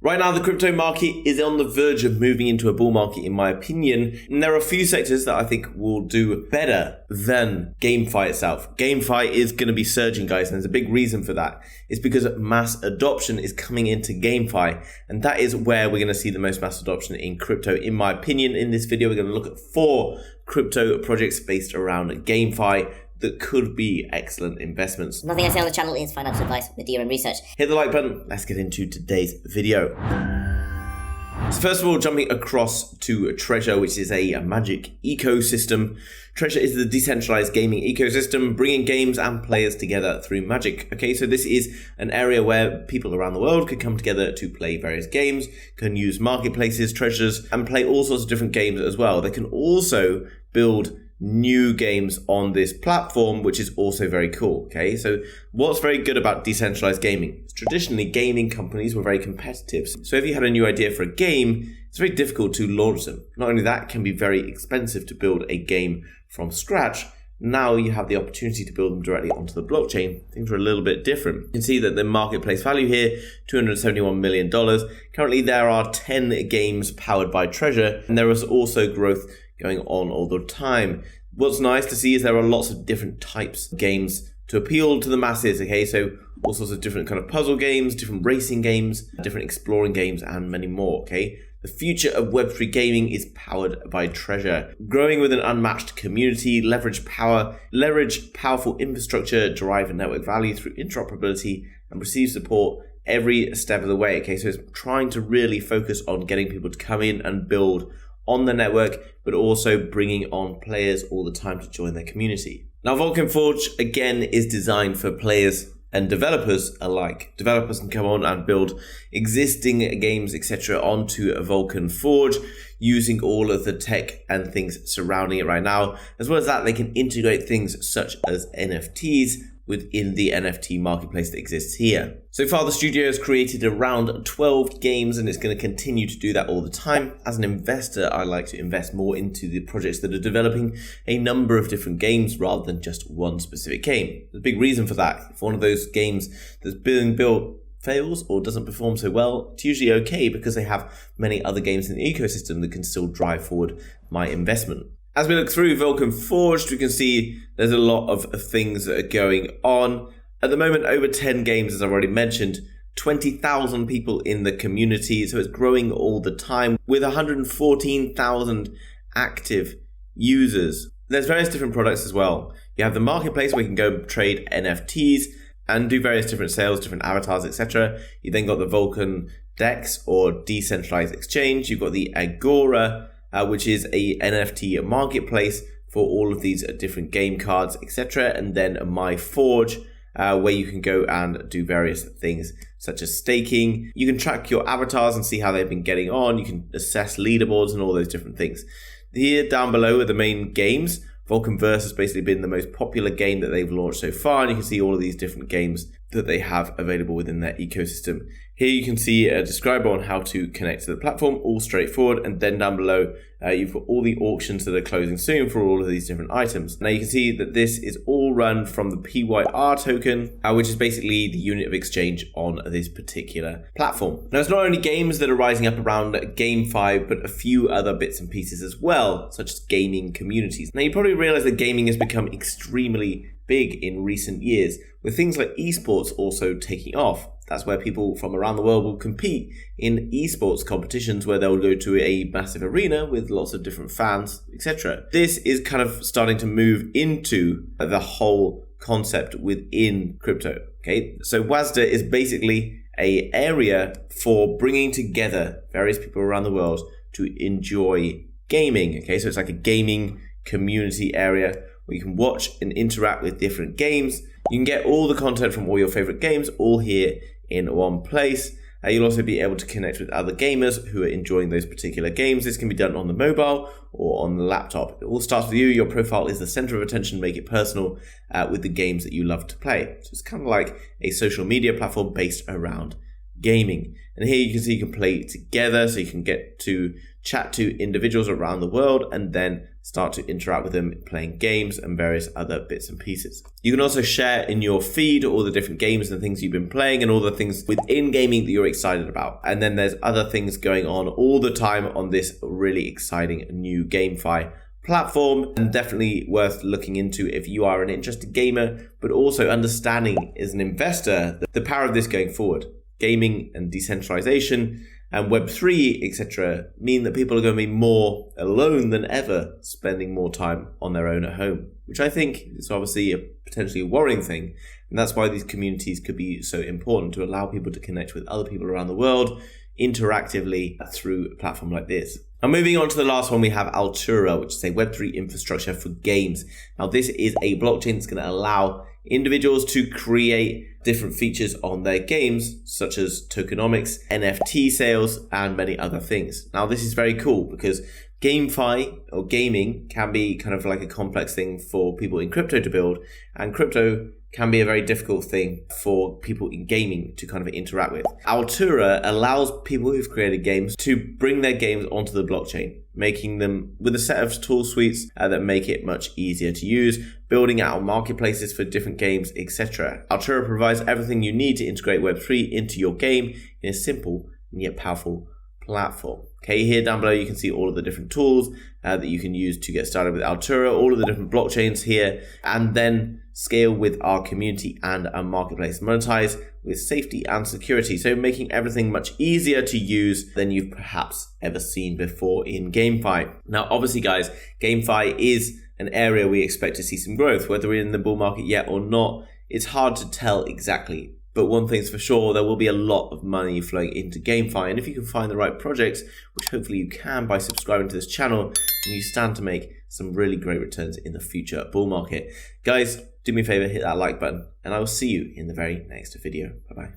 Right now, the crypto market is on the verge of moving into a bull market, in my opinion. And there are a few sectors that I think will do better than GameFi itself. GameFi is going to be surging, guys, and there's a big reason for that. It's because mass adoption is coming into GameFi, and that is where we're going to see the most mass adoption in crypto, in my opinion. In this video, we're going to look at 4 crypto projects based around GameFi that could be excellent investments. Nothing I say on the channel is financial advice with your own research. Hit the like button. Let's get into today's video. So first of all, jumping across to Treasure, which is a magic ecosystem. Treasure is the decentralized gaming ecosystem, bringing games and players together through magic. Okay, so this is an area where people around the world can come together to play various games, can use marketplaces, treasures, and play all sorts of different games as well. They can also build new games on this platform, which is also very cool. Okay, so what's very good about decentralized gaming? Traditionally, gaming companies were very competitive. So if you had a new idea for a game, it's very difficult to launch them. Not only that, it can be very expensive to build a game from scratch. Now you have the opportunity to build them directly onto the blockchain. Things are a little bit different. You can see that the marketplace value here, $271 million. Currently, there are 10 games powered by Treasure, and there is also growth going on all the time. What's nice to see is there are lots of different types of games to appeal to the masses. Okay, so all sorts of different kind of puzzle games, different racing games, different exploring games, and many more. Okay, the future of Web3 gaming is powered by Treasure, growing with an unmatched community, leverage powerful infrastructure, derive a network value through interoperability, and receive support every step of the way. Okay, so it's trying to really focus on getting people to come in and build on the network, but also bringing on players all the time to join their community. Now, Vulcan Forge, again, is designed for players and developers alike. Developers can come on and build existing games, etc. onto a Vulcan Forge using all of the tech and things surrounding it right now. As well as that, they can integrate things such as NFTs within the NFT marketplace that exists here. So far, the studio has created around 12 games, and it's going to continue to do that all the time. As an investor, I like to invest more into the projects that are developing a number of different games rather than just one specific game. There's a big reason for that. If one of those games that's being built fails or doesn't perform so well, it's usually okay because they have many other games in the ecosystem that can still drive forward my investment. As we look through Vulcan Forged, we can see there's a lot of things that are going on. At the moment, over 10 games, as I've already mentioned, 20,000 people in the community, so it's growing all the time with 114,000 active users. There's various different products as well. You have the marketplace where you can go trade NFTs and do various different sales, different avatars, etc. You then got the Vulcan Dex or decentralized exchange. You've got the Agora, which is a NFT marketplace for all of these different game cards, etc. And then My Forge, where you can go and do various things such as staking. You can track your avatars and see how they've been getting on. You can assess leaderboards and all those different things. Here down below are the main games. Vulcan Verse has basically been the most popular game that they've launched so far, and you can see all of these different games that they have available within their ecosystem. Here you can see a describer on how to connect to the platform, all straightforward, and then down below you've got all the auctions that are closing soon for all of these different items. Now you can see that this is all run from the PYR token, which is basically the unit of exchange on this particular platform. Now it's not only games that are rising up around GameFi, but a few other bits and pieces as well, such as gaming communities. Now you probably realize that gaming has become extremely big in recent years, with things like esports also taking off. That's where people from around the world will compete in esports competitions where they'll go to a massive arena with lots of different fans, etc. This is kind of starting to move into the whole concept within crypto. Okay, so WASDA is basically an area for bringing together various people around the world to enjoy gaming. Okay, so it's like a gaming community area where you can watch and interact with different games. You can get all the content from all your favorite games all here in one place. You'll also be able to connect with other gamers who are enjoying those particular games. This can be done on the mobile or on the laptop. It all starts with you. Your profile is the center of attention. Make it personal with the games that you love to play. So it's kind of like a social media platform based around gaming. And here you can see you can play together, so you can get to chat to individuals around the world, and then start to interact with them playing games and various other bits and pieces. You can also share in your feed all the different games and things you've been playing and all the things within gaming that you're excited about. And then there's other things going on all the time on this really exciting new GameFi platform, and definitely worth looking into if you are an interested gamer, but also understanding as an investor the power of this going forward. Gaming and decentralization and Web3, etc. mean that people are going to be more alone than ever, spending more time on their own at home, which I think is obviously a potentially worrying thing. And that's why these communities could be so important, to allow people to connect with other people around the world interactively through a platform like this. Now, moving on to the last one, we have Altura, which is a Web3 infrastructure for games. Now, this is a blockchain that's going to allow individuals to create different features on their games, such as tokenomics, NFT sales, and many other things. Now, this is very cool because GameFi or gaming can be kind of like a complex thing for people in crypto to build, and crypto can be a very difficult thing for people in gaming to kind of interact with. Altura allows people who've created games to bring their games onto the blockchain, making them with a set of tool suites that make it much easier to use, building out marketplaces for different games, etc. Altura provides everything you need to integrate Web3 into your game in a simple and yet powerful platform. Okay, here down below you can see all of the different tools that you can use to get started with Altura, all of the different blockchains here, and then scale with our community and our marketplace. Monetize with safety and security, so making everything much easier to use than you've perhaps ever seen before in GameFi. Now, obviously, guys, GameFi is an area we expect to see some growth. Whether we're in the bull market yet or not, it's hard to tell exactly. But one thing's for sure, there will be a lot of money flowing into GameFi. And if you can find the right projects, which hopefully you can by subscribing to this channel, then you stand to make some really great returns in the future bull market. Guys, do me a favor, hit that like button, and I will see you in the very next video. Bye-bye.